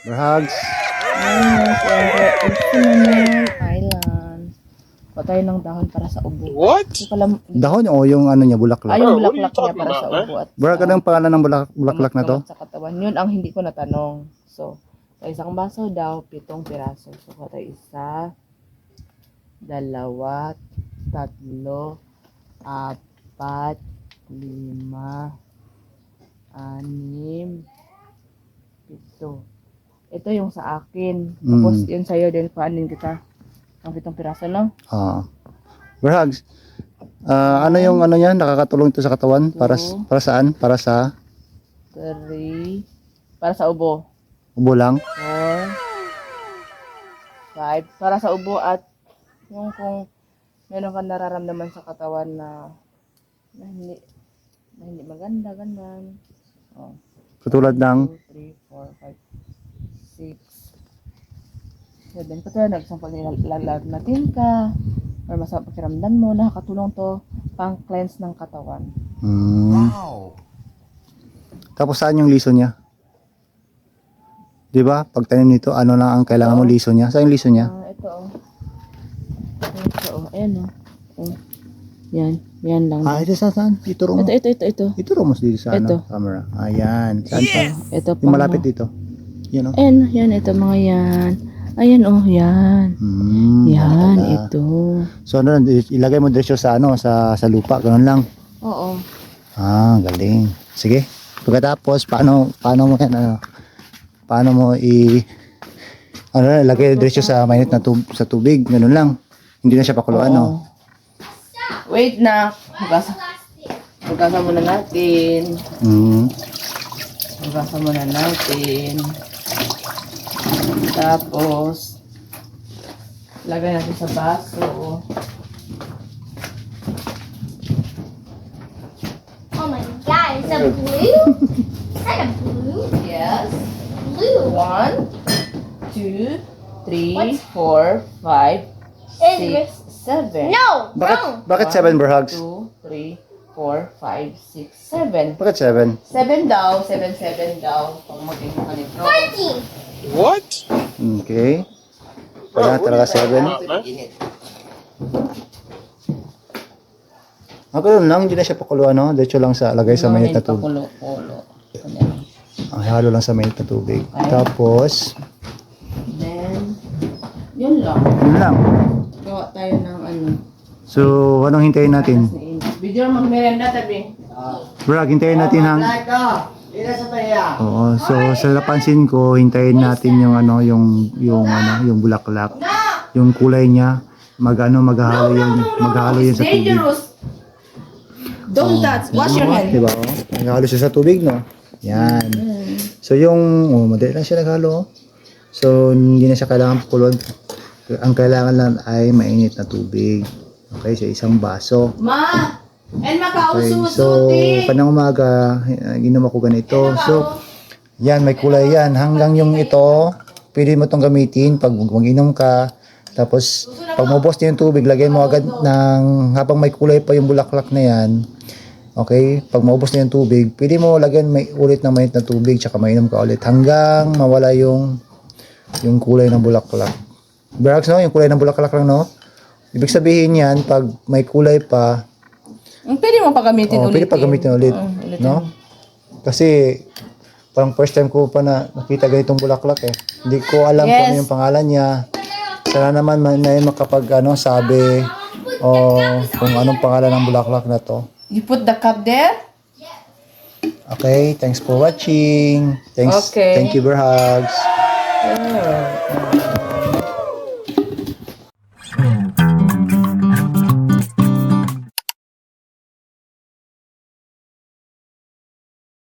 Berhags. Island. Patay ng dahon para sa ubo. What? Dahon o yung ano niya, bulaklak? Yung What are you bulaklak niya talking para sa about, ubo at Berhag, ano yung pangalan ng bulaklak na to? sa katawan. Yun ang hindi ko natanong. So, sa isang baso daw, 7 piraso. So, patay 1, 2, 3, 4, 5, 6, 7. Ito yung sa akin. Tapos yun sa'yo din, paanin kita. Ang 7 piraso, no? Berhags. Ano yung ano niya, nakakatulong ito sa katawan? Para saan? Para sa 3, para sa ubo. ubo lang? 4, 5, para sa ubo at yung kung meron kang nararamdaman sa katawan na hindi maganda, ganun. Oh. Katulad ng 2, 3, 4, 5, 6, 7. Katulad na isang natin ka or masama pakiramdam mo, nakakatulong to pang cleanse ng katawan. Wow. Tapos saan yung liso niya? 'Di ba? Pag tanim nito, ano lang ang kailangan mo liso niya? Saan yung liso niya? Ito ayan yan lang. Ito saan? Ituro mo. Ito. Ituro mo dito sa Ito. camera. Ayan. Saan pa? Ito pa. Yung malapit dito. Yan o. Yan, ito mga yan. Ayan, yan. Yan, talaga. ito. So ano, ilagay mo diretso sa ano, sa lupa, ganun lang. Oo. Galing. Sige. Pagkatapos, paano mo ilagay diretso sa mainit na sa tubig, ganun lang. Hindi na siya pakuluan, no? Wait na. Hugasan muna natin. Hugasan muna natin. Tapos, lagay natin sa baso. Oh my god, is that blue? Is that a blue? Yes. Blue. 1, 2, 3, What? 4, 5, Is 6, 7. No, wrong. Bakit 7 Berhags? 2, 3, 4, 5, 6, 7. Bakit 7? 7 daw. 7 daw. Pag maging ganito. 14. What? Okay. Wala talaga 7. Ganun lang, hindi na siya pakuluan, no? Diretso lang sa lagay sa mainit na tubig. Pakulo. Halo lang sa mainit na tubig. Tapos, Then, yun lang. yun lang. Gawa tayo ng ano. So, anong hintayin natin? Video magmerenda tabi. Brag, hintayin natin Oo, so sa napansin ko, hintayin natin yung ano, yung bulaklak. Yung kulay niya, maghalo yun sa tubig. Dangerous. Don't touch. Wash your hand. Diba? Naghalo siya sa tubig, no? Yan. So madali lang siya naghalo. So hindi na siya kailangan pakuluan. Ang kailangan lang ay mainit na tubig. Okay, sa isang baso. Ma! And Okay, makauso so kanang umaga, ginom ako ganito. So, yan, may kulay yan. Hanggang yung ito, pwede mo itong gamitin pag mag-inom ka. Tapos, pag maubos na yung tubig, lagay mo agad ng, habang may kulay pa yung bulaklak na yan. Okay, pag maubos na yung tubig, pwede mo lagyan ulit ng mainit na tubig, tsaka mainom ka ulit. Hanggang mawala yung kulay ng bulaklak. Berhags, no? Yung kulay ng bulaklak lang, no? Ibig sabihin yan, pag may kulay pa, pwede mo pagamitin ulit. pwede pagamitin ulit, no? Kasi parang first time ko pa na nakita ganitong bulaklak eh. Hindi ko alam kung ano yung pangalan niya. Sana naman may makapag sabi o kung anong pangalan ng bulaklak na to. You put the cup there? Okay, thanks for watching. Okay. Thank you, Berhags.